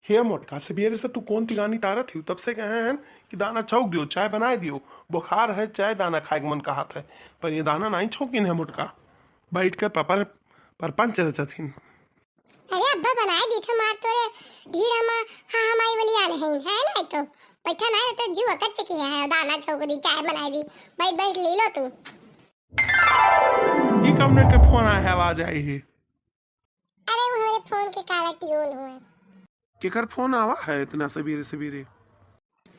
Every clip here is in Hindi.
हे मोटका सवेरे से तू कौन तिगानी तारत ही तब से कहे हैं कि दाना छौक दियो चाय बनाए दियो। बुखार है चाय दाना खाए के मन का हाथ है पर ये दाना नहीं छौकिन है मोटका। बैठ कर पापा परपंच रचथिन। अरे अब्बा बनाए दी था मार तोरे ढीड़ा में। हाँ हमारी वाली आ नहीं है ना तो बैठा ना तो जीव कच्चे की है दाना छौक दी चाय बनाई दी। बैठ बैठ ले लो तू। ये कब ने के फोन आया है आवाज आई है। अरे वो हमारे फोन के काला ट्यून हुआ। केकर फोन आवा है इतना सवेरे सवेरे।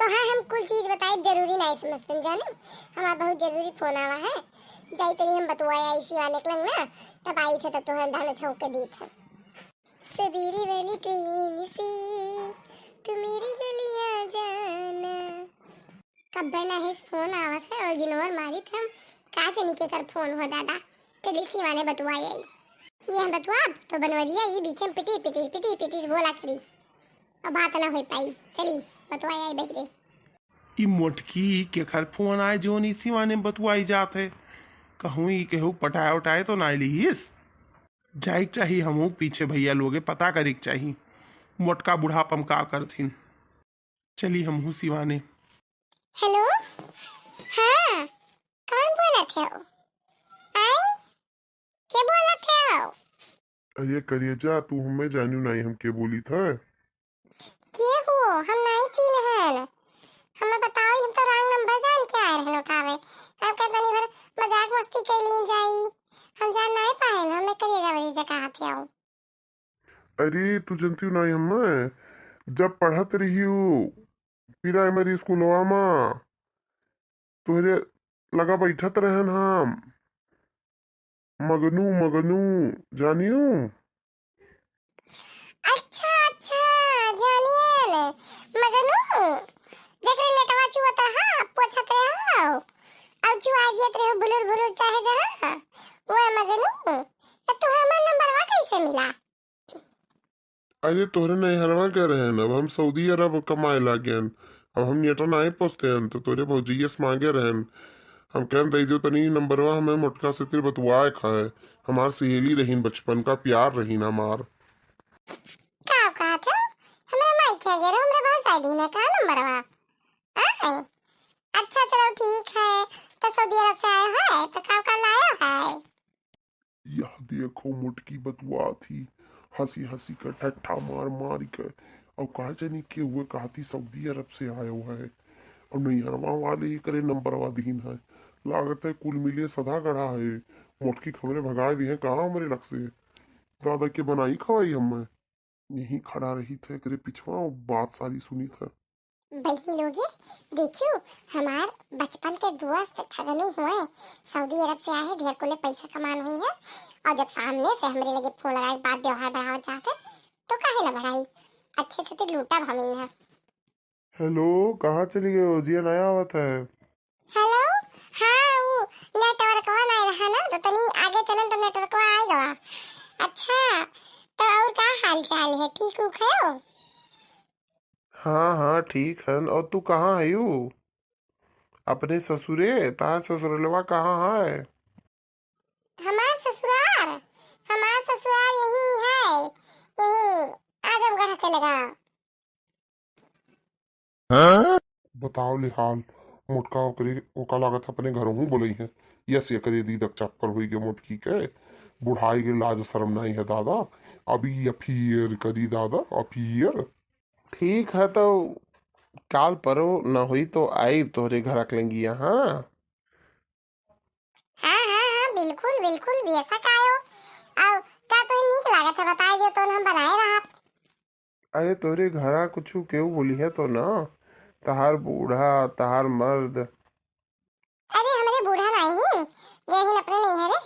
तो हाँ हम कुल चीज बताए जरूरी नहीं समझते जानो। हमारा बहुत जरूरी फोन आवा है। जाई तनी हम बतवाया इसी वाले निकलन ना तब आई थे तब तो हम दाना छौक के दी था। सवेरे वाली ट्रेन से तू मेरी गलियां जाना। कब बना है इस फोन आवा था और इग्नोर मारी था। का जानी के कर फोन हो दादा। चलिए सिवाने बतवाया ये हम बतवा तो बनवा दिया ये बीच में पिटी पिटी पिटी पिटी बोला करी। अब बात ना हो पाई। चली बतवाया बेहरे ई मोटकी केकर फोन आए जोन इसी माने बतुआई जात है। कहूँ ई केहू पटाए उठाए तो ना लिहिस। जाए चाहिए हमू पीछे भैया लोगे पता करे के चाहिए मोटका बुढ़ापम का करथिन। चली हमहू सिवाने। हेलो हाँ कौन बोला थे हो? आई क्या बोला थे हो? अरे करिएजा तू हमें जानू नहीं हम के बोली था। के हो हम नहीं चीन हन। हमें बताओ हम तो रंग नंबर जान के आए रहन उठावे। हम कहता नहीं भर मजाक मस्ती कर लीन जाई। हम जान नहीं पाए हमें करिए जा वही जगह आते आओ। अरे तू जानती हो नहीं हमें जब पढ़त रही हो प्राइमरी स्कूलवा में तोहरे लगा बैठत रहन हम मगनू मगनू जानियो। अच्छा अच्छा जानिए ने मगनू जकरे नेटवा चुवत रहा पोछत रहा अब चुआ दियत रहे बुलर बुलर चाहे जहां वो मगनू तो तू हमारा नंबरवा कैसे मिला? अरे तोहरे नहीं हरवा कह रहे हैं अब हम सऊदी अरब कमाए लागेन। अब हम नेटा नहीं पोसते हैं तो तोरे भौजीस मांगे रहन। हम कहन दे जो तनी नंबरवा हमें मोटका से तेरे बतवाए खाए। हमार सहेली रहीन बचपन का प्यार रहीन हमार। का कहा था हमरा माई क्या गे हमरा बहुत शादी ने का नंबरवा हां अच्छा चलो ठीक है तो सऊदी अरब से आए है तो का लाया है? यह देखो मोटकी बतवा थी हंसी हंसी कर ठट्ठा मार मार कर। अब कहा जानी के हुए कहती सऊदी अरब से आया हुआ है। अब नहीं हरवा वाले ही करे नंबर वादीन है। लागत है कुल मिले सदा गढ़ा है। मोटकी खबरें भगा दी है कहाँ हमारे लग से। दादा के बनाई खवाई हमें यहीं खड़ा रही थे करे पिछवा और बात सारी सुनी था। बहनी लोगे देखियो हमार बचपन के दोस्त ठगनु हुए सऊदी अरब से आए ढेर कोले पैसा कमान हुई है और जब सामने से हमरे लगे फोन लगाए बात व्यवहार बढ़ावा चाहते तो काहे ना बढ़ाई अच्छे से तो लूटा भमिन है। हेलो कहाँ चली गई हो जिया नया आवत है। हेलो हाँ वो नेटवर्क वा नहीं रहा ना तो तनी आगे चलन तो नेटवर्क वा आएगा। अच्छा तो और का हाल चाल है ठीक हो खयो? हाँ हाँ ठीक है। और तू कहाँ है यू अपने ससुरे तार ससुरलवा कहाँ है। हमार ससुराल यही है यही आजमगढ़ के लगा। बताओ ले हाल मोटका ओकरे ओका लागत अपने घर हूँ बोले है। यस ये करे दीदक चक्कर हुई के मोटकी के बुढ़ाई के लाज शर्म नहीं है दादा। अभी अफियर करी दादा अफियर। ठीक है तो काल परो न हुई तो आई तोहरे घर अकलेंगी यहाँ। हाँ बिल्कुल बिल्कुल भी ऐसा कायो और क्या तो नीक लागत है बताए दियो तो हम बनाए रहा। अरे तोहरे घरा कुछ केहू बोली है तो ना तहार बूढ़ा तहार मर्द। अरे हमारे बूढ़ा नहीं यही अपने नहीं है रे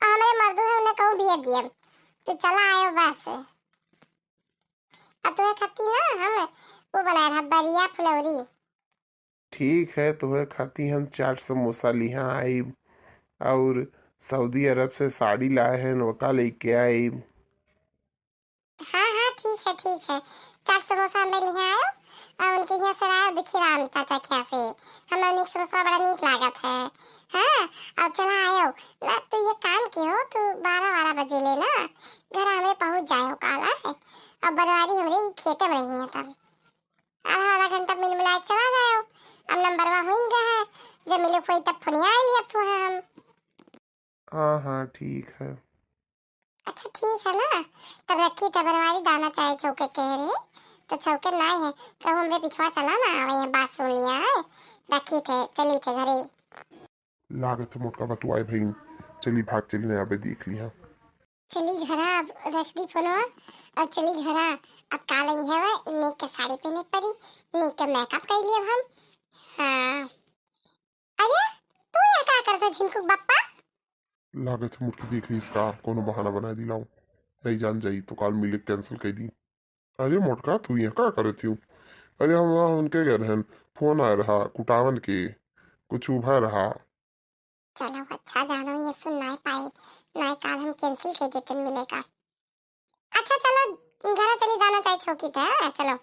और हमारे मर्दू है उन्हें कहूँ बिया दिया तो चला आयो बस। अब तुम्हें खत्ती ना हम वो बनाए रहा बरिया फुलौरी। ठीक है तुम्हें खाती हम 4 समोसा लिहा आई और सऊदी अरब से साड़ी लाए हैं नौका लेके आई। हाँ ठीक है 4 समोसा मैं ले आयो और उनके यहाँ से आया दिखी राम चाचा क्या से हमें उन्हें समोसा बड़ा नीक लागत है। हाँ अब चला आयो ना तो ये काम के हो तो 12 बजे ले ना घर हमें पहुँच जाए काला है अब बनवारी हमरे खेते में रही है तब आधा आधा घंटा मिल मिला के चला जाओ। अब नंबरवा हो गया है, जब मिले कोई तब फोनिया आई अब तो हम। हाँ हाँ ठीक है। अच्छा ठीक है ना, तब रखी तब बनवारी दाना चाहे चौके कह रहे तो चौके ना है तो हमरे पिछवा चला ना आवे बात सुन लिया है, रखी थे चली थे घरे। लागत है मोटका बतुआए भाई, चली भाग चली नया पे देख लिया। चली घरा अब रख दी फोनवा और चली घरा। अब का लई है वह नेक के साड़ी पहने पड़ी, नेक के मेकअप कर लिए हम। हाँ अरे तू यहाँ क्या करता झिनकुक बप्पा? लागत है मुटकी देख ली इसका कोनो बहाना बना दिलाऊं, नहीं जान जाई तो काल मिले कैंसिल कर दी। अरे मोटका तू यहाँ क्या करे थी? अरे हम वहाँ उनके घर हैं, फोन आ रहा कुटावन के, कुछ उभा रहा। चलो अच्छा जानो ये सुन नहीं पाए, नहीं काल हम कैंसिल कर देते मिलेगा। अच्छा चलो घर चली जाना चाहिए चौकी थे, चलो।